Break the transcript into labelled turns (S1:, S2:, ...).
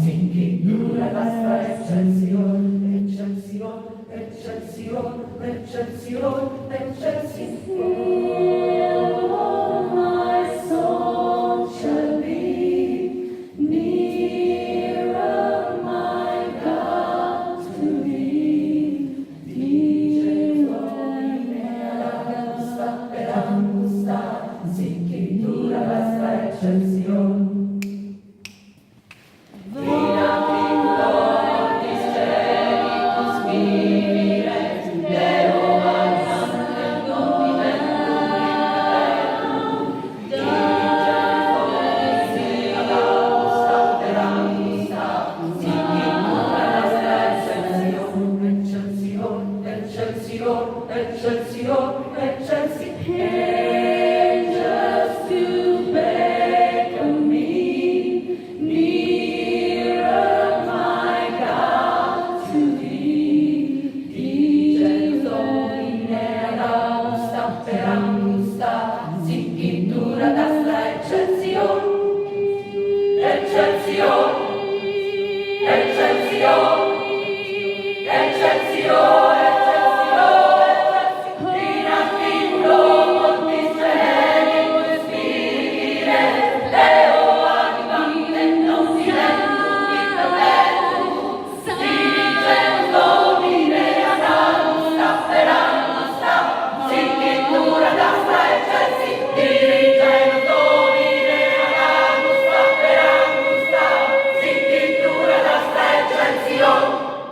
S1: Singhidura vasta Excelsior, Excelsior, Excelsior, Excelsior, Excelsior. All my soul shall be nearer, my God, to thee. Per angusta, Singhidura vasta Excelsior. Excelsior, Excelsior, Excelsior, angels to beckon me, nearer, my God, to thee. Dice Dominea augusta, per angusta, Singhidura dasta Excelsior, Excelsior, Excelsior, Excelsior.